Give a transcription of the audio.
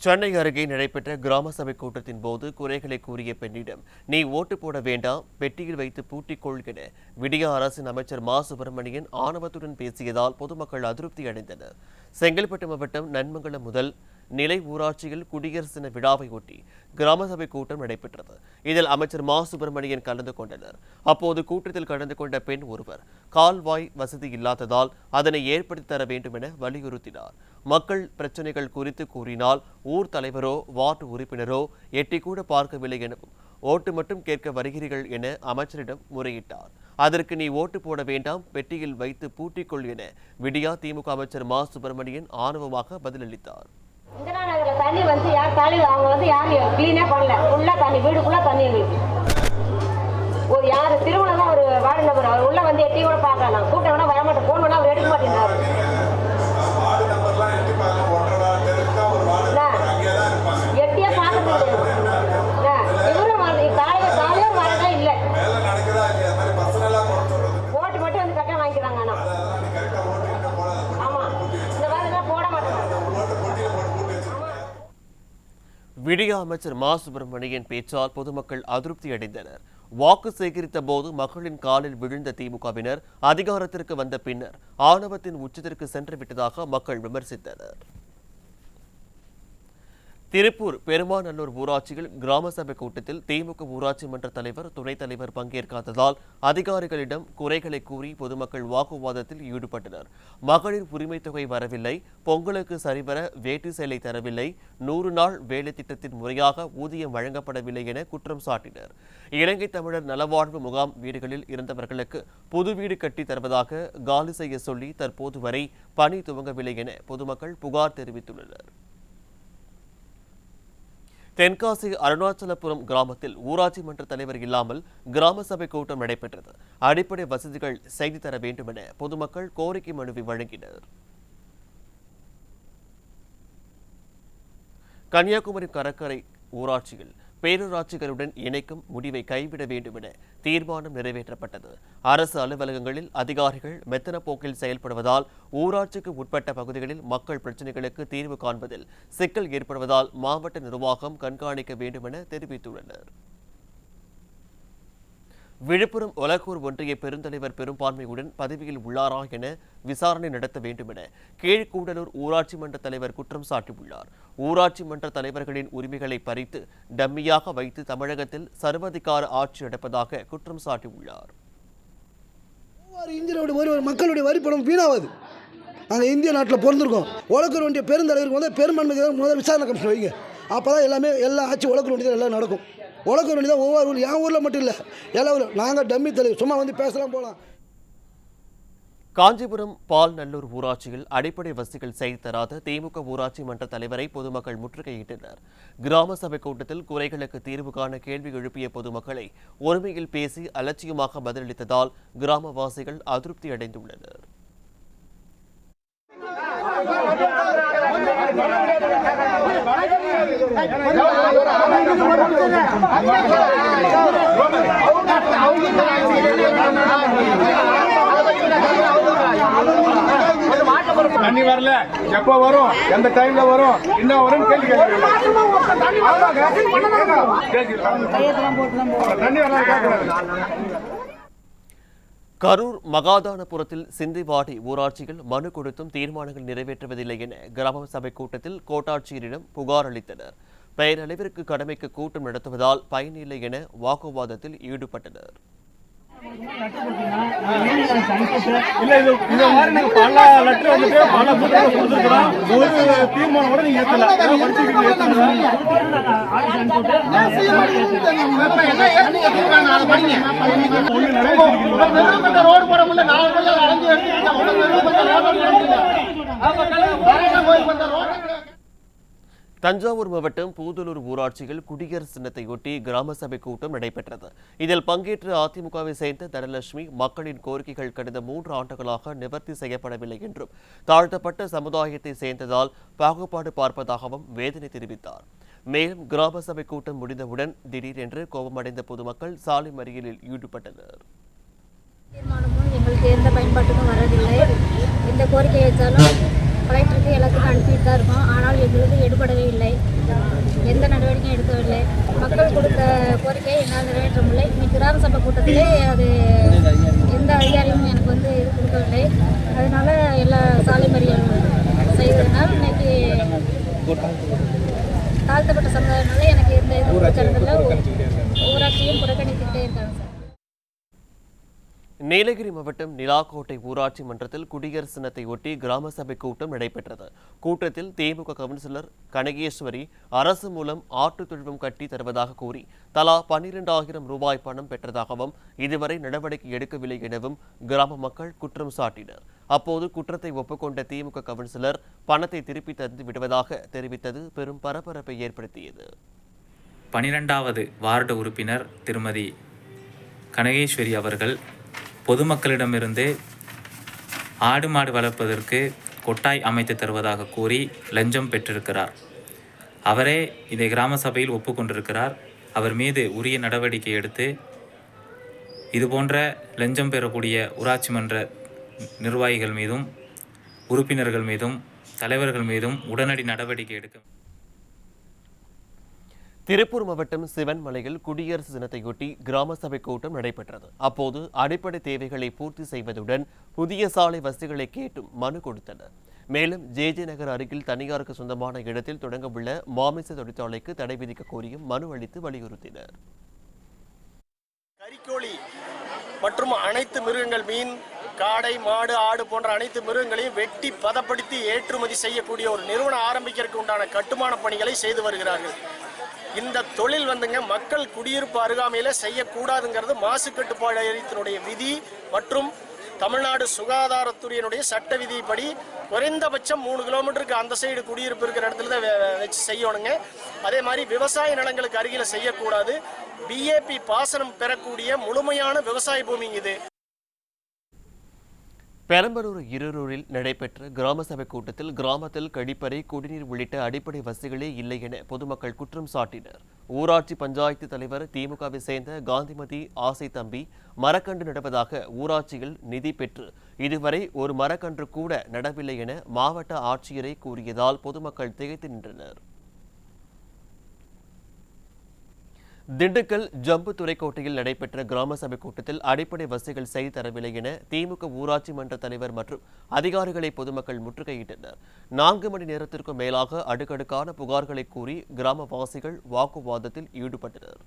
சென்னை அருகே நடைபெற்ற கிராம சபை கூட்டத்தின் போது குறைகளை கூறிய பெண்ணிடம் நீ ஓட்டு போட வேண்டாம், பெட்டியில் வைத்து பூட்டிக்கொள் என விடியா அரசின் அமைச்சர் மா சுப்பிரமணியன் ஆணவத்துடன் பேசியதால் பொதுமக்கள் அதிருப்தி அடைந்தனர். செங்கல்பட்டு மாவட்டம் நன்மங்கலம் முதல் நிலை ஊராட்சியில் குடியரசு தின விழாவை ஒட்டி கிராம சபை கூட்டம் நடைபெற்றது. இதில் அமைச்சர் மா சுப்பிரமணியன் கலந்து கொண்டனர். அப்போது கூட்டத்தில் கலந்து கொண்ட பெண் ஒருவர் கால்வாய் வசதி இல்லாததால் அதனை ஏற்படுத்தி தர வேண்டும் என வலியுறுத்தினார். மக்கள் பிரச்சனைகள் குறித்து கூறினால் ஊர் தலைவரோ வார்டு உறுப்பினரோ எட்டி கூட பார்க்கவில்லை எனவும் ஓட்டு மட்டும் கேட்க வருகிறீர்கள் என அமைச்சரிடம் முறையிட்டார். அதற்கு நீ ஓட்டு போட வேண்டாம், பெட்டியில் வைத்து பூட்டிக்கொள் என விடியா திமுக அமைச்சர் மா சுப்பிரமணியன் ஆணவமாக பதிலளித்தார். இந்திரா நகர்ல தண்ணி வந்து யார் தலைவர் அவங்க வந்து யாரும் கிளீனே பண்ணல. ஃபுல்லா தண்ணி, வீடுக்குள்ள தண்ணி. எங்களுக்கு ஒரு யாரு திருமணம் தான் ஒரு வார்டு நபர், அவர் உள்ள வந்து எட்டி கூட பார்க்கலாம். கூட்டம் வேணா வரமாட்டேன், போன் பண்ணா அவர் எடுக்க மாட்டேங்கிறாரு. எட்டியே பார்க்க இவரும் காலையும் வரதான் இல்லை. ஓட்டு மட்டும் வந்து கரெக்டாக வாங்கிக்கிறாங்க. ஆனா ஆமா, இந்த வாரம் போட மாட்டாங்க. விடியா அமைச்சர் மா சுப்பிரமணியன் பேச்சால் பொதுமக்கள் அதிருப்தி அடைந்தனர். வாக்கு சேகரித்த போது மக்களின் காலில் விழுந்த திமுகவினர் அதிகாரத்திற்கு வந்த பின்னர் ஆணவத்தின் உச்சத்திற்கு சென்று விட்டதாக மக்கள் விமர்சித்தனர். திருப்பூர் பெருமாநல்லூர் ஊராட்சியில் கிராம சபை கூட்டத்தில் திமுக ஊராட்சி மன்ற தலைவர், துணைத் தலைவர் பங்கேற்காததால் அதிகாரிகளிடம் குறைகளை கூறி பொதுமக்கள் வாக்குவாதத்தில் ஈடுபட்டனர். மகளிர் உரிமை தொகை வரவில்லை, பொங்கலுக்கு சரிவர வேட்டி சேலை தரவில்லை, 100 நாள் வேலை திட்டத்தின் முறையாக ஊதியம் வழங்கப்படவில்லை என குற்றம் சாட்டினர். இலங்கை தமிழர் நலவாழ்வு முகாம் வீடுகளில் இருந்தவர்களுக்கு புது வீடு கட்டி தருவதாக காலி செய்ய சொல்லி தற்போது வரை பணி துவங்கவில்லை என பொதுமக்கள் புகார் தெரிவித்துள்ளனர். தென்காசி அருணாச்சலபுரம் கிராமத்தில் ஊராட்சி மன்ற தலைவர் இல்லாமல் கிராம சபை கூட்டம் நடைபெற்றது. அடிப்படை வசதிகள் செய்து தர வேண்டும் என பொதுமக்கள் கோரிக்கை மனுவை வழங்கினர். கன்னியாகுமரி கடற்கரை ஊராட்சியில் பேரூராட்சிகளுடன் இணைக்கும் முடிவை கைவிட வேண்டும் என தீர்மானம் நிறைவேற்றப்பட்டது. அரசு அலுவலகங்களில் அதிகாரிகள் மெத்தன போக்கில் செயல்படுவதால் ஊராட்சிக்கு உட்பட்ட பகுதிகளில் மக்கள் பிரச்சினைகளுக்கு தீர்வு காண்பதில் சிக்கல் ஏற்படுவதால் மாவட்ட நிர்வாகம் கண்காணிக்க வேண்டும் என தெரிவித்துள்ளனர். விழுப்புரம் ஒலக்கூர் ஒன்றிய பெருந்தலைவர் பெரும்பான்மையுடன் பதவியில் உள்ளாரா என விசாரணை நடத்த வேண்டும் என கீழ்கூடலூர் ஊராட்சி மன்ற தலைவர் குற்றம் சாட்டியுள்ளார். ஊராட்சி மன்ற தலைவர்களின் உரிமைகளை பறித்து டம்மியாக வைத்து தமிழகத்தில் சர்வாதிகார ஆட்சி நடப்பதாக குற்றம் சாட்டியுள்ளார். மக்களுடைய வரி பணம் வீணாவது. நாங்கள் இந்திய நாட்டில் பிறந்திருக்கோம். ஒலக்கூர் ஒன்றிய பெருந்தலைவருக்கு முதல் பெரும்பான்மை முதல் விசாரணை கமிஷன் வைங்க. அப்போ தான் எல்லா ஆட்சி ஒலக்கூர் ஒன்றிய எல்லாம் நடக்கும். ஒலக்கூர் ஒன்றிய தான் ஒவ்வொரு ஊர், என் ஊரில் மட்டும் இல்லை, எல்லா ஊரில். நாங்கள் டம்மி தலைவர் சும்மா வந்து பேசலாம் போகலாம். காஞ்சிபுரம் பால்நல்லூர் ஊராட்சியில் அடிப்படை வசதிகள் செய்து தராத திமுக ஊராட்சி மன்ற தலைவரை பொதுமக்கள் முற்றுகையிட்டனர். கிராம சபை கூட்டத்தில் குறைகளுக்கு தீர்வு காண கேள்வி எழுப்பிய பொதுமக்களை ஒருமையில் பேசி அலட்சியமாக பதிலளித்ததால் கிராமவாசிகள் அதிருப்தி அடைந்துள்ளனர். தண்ணி வரல, எப்ப வரும், எந்த டைம்ல வரும், என்ன வரும் கேள்வி கரூர் மகாதானபுரத்தில் சிந்திவாடி ஊராட்சியில் மனு கொடுத்தும் தீர்மானங்கள் நிறைவேற்றுவதில்லை என கிராம சபை கூட்டத்தில் கோட்டாட்சியரிடம் புகார் அளித்தனர். பெயரளவிற்கு கடமைக்கு கூட்டம் நடத்துவதால் பயனில்லை என வாக்குவாதத்தில் ஈடுபட்டனர். தஞ்சாவூர் மாவட்டம் பூதலூர் ஊராட்சியில் குடியரசு தினத்தையொட்டி கிராம சபை கூட்டம் நடைபெற்றது. இதில் பங்கேற்ற அதிமுகவை சேர்ந்த தனலட்சுமி மக்களின் கோரிக்கைகள் கடந்த 3 ஆண்டுகளாக நிவர்த்தி செய்யப்படவில்லை என்றும் தாழ்த்தப்பட்ட சமுதாயத்தை சேர்ந்ததால் பாகுபாடு பார்ப்பதாகவும் வேதனை தெரிவித்தார். மேலும் கிராம சபை கூட்டம் முடிந்தவுடன் திடீரென்று கோபமடைந்த பொதுமக்கள் சாலை மறியலில் ஈடுபட்டனர். எங்களுக்கு எந்த பயன்பாட்டுக்கும் வரவில்லை. இந்த கோரிக்கை வச்சாலும் கலெக்டருக்கு எல்லாத்துக்கும் அனுப்பிட்டு தான் இருக்கோம். ஆனால் எங்களுக்கு எடுபடவே இல்லை. கூட்டத்திலே அது எந்த அதிகாரியும் எனக்கு வந்து இது கொடுக்கவில்லை. அதனால எல்லா சாலை மறியல் செய்ததுனால் இன்னைக்கு தாழ்த்தப்பட்ட சமுதாயம்னால எனக்கு எந்த இது கொடுக்கறதில்ல. ஊராட்சியும் புறக்கணித்துக்கிட்டே இருக்காங்க சார். நீலகிரி மாவட்டம் நிலாக்கோட்டை ஊராட்சி மன்றத்தில் குடியரசு தினத்தை ஒட்டி கிராம சபை கூட்டம் நடைபெற்றது. கூட்டத்தில் திமுக கவுன்சிலர் கனகேஸ்வரி அரசு மூலம் ஆட்டு தொழுவம் கட்டி தருவதாக கூறி தலா 12,000 ரூபாய் பணம் பெற்றதாகவும் இதுவரை நடவடிக்கை எடுக்கவில்லை எனவும் கிராம மக்கள் குற்றம் சாட்டினர். அப்போது குற்றத்தை ஒப்புக்கொண்ட திமுக கவுன்சிலர் பணத்தை திருப்பி தந்து விடுவதாக தெரிவித்தது பெரும் பரபரப்பை ஏற்படுத்தியது. 12வது வார்டு உறுப்பினர் திருமதி கனகேஸ்வரி அவர்கள் பொதுமக்களிடமிருந்து ஆடு மாடு வளர்ப்பதற்கு கொட்டாய் அமைத்து தருவதாக கூறி லஞ்சம் பெற்றிருக்கிறார். அவரே இதை கிராம சபையில் ஒப்புக்கொண்டிருக்கிறார். அவர் மீது உரிய நடவடிக்கை எடுத்து இதுபோன்ற லஞ்சம் பெறக்கூடிய ஊராட்சி மன்ற நிர்வாகிகள் மீதும் உறுப்பினர்கள் மீதும் தலைவர்கள் மீதும் உடனடி நடவடிக்கை எடுக்க. திருப்பூர் மாவட்டம் சிவன்மலையில் குடியரசு தினத்தையொட்டி கிராம சபை கூட்டம் நடைபெற்றது. அப்போது அடிப்படை தேவைகளை பூர்த்தி செய்வதுடன் புதிய சாலை வசதிகளை கேட்டும் மனு கொடுத்தனர். மேலும் ஜே நகர் அருகில் தனியாருக்கு சொந்தமான இடத்தில் தொடங்கவுள்ள மாமிச தொழிற்சாலைக்கு தடை விதிக்க கோரியும் மனு அளித்து வலியுறுத்தினர். கறிக்கோழி மற்றும் அனைத்து மிருகங்கள், மீன், காடை, மாடு, ஆடு போன்ற அனைத்து மிருகங்களையும் வெட்டி பதப்படுத்தி ஏற்றுமதி செய்யக்கூடிய ஒரு நிறுவனம் ஆரம்பிக்கிறதுக்கு உண்டான கட்டுமான பணிகளை செய்து வருகிறார்கள். இந்த தொழில் மக்கள் குடியிருப்பு அருகாமையில செய்யக்கூடாதுங்கிறது மாசு கட்டுப்பாடு வாரியத்தினுடைய விதி மற்றும் தமிழ்நாடு சுகாதாரத்துறையினுடைய சட்ட விதிப்படி குறைந்தபட்சம் 3 கிலோமீட்டருக்கு அந்த சைடு குடியிருப்பு இருக்கிற இடத்துல தான் வச்சு செய்யணுங்க. அதே மாதிரி விவசாய நிலங்களுக்கு அருகில செய்யக்கூடாது. பிஏபி பாசனம் பெறக்கூடிய முழுமையான விவசாய பூமி இது. பெரம்பலூர் இருரூரில் நடைபெற்ற கிராம சபை கூட்டத்தில் கிராமத்தில் கழிப்பறை, குடிநீர் உள்ளிட்ட அடிப்படை வசதிகளே இல்லை என பொதுமக்கள் குற்றம் சாட்டினர். ஊராட்சி பஞ்சாயத்து தலைவர் திமுகவை சேர்ந்த காந்திமதி ஆசை தம்பி மரக்கன்று நடப்பதாக ஊராட்சியில் நிதி பெற்று இதுவரை ஒரு மரக்கன்று கூட நடவில்லை என மாவட்ட ஆட்சியரை கூறியதால் பொதுமக்கள் திகைத்து நின்றனர். திண்டுக்கல் ஜம்பு துறைக்கோட்டையில் நடைபெற்ற கிராம சபை கூட்டத்தில் அடிப்படை வசதிகள் செய்து தரவில்லை என திமுக ஊராட்சி மன்ற தலைவர் மற்றும் அதிகாரிகளை பொதுமக்கள் முற்றுகையிட்டனர். 4 மணி நேரத்திற்கும் மேலாக அடுக்கடுக்கான புகார்களை கூறி கிராமவாசிகள் வாக்குவாதத்தில் ஈடுபட்டனர்.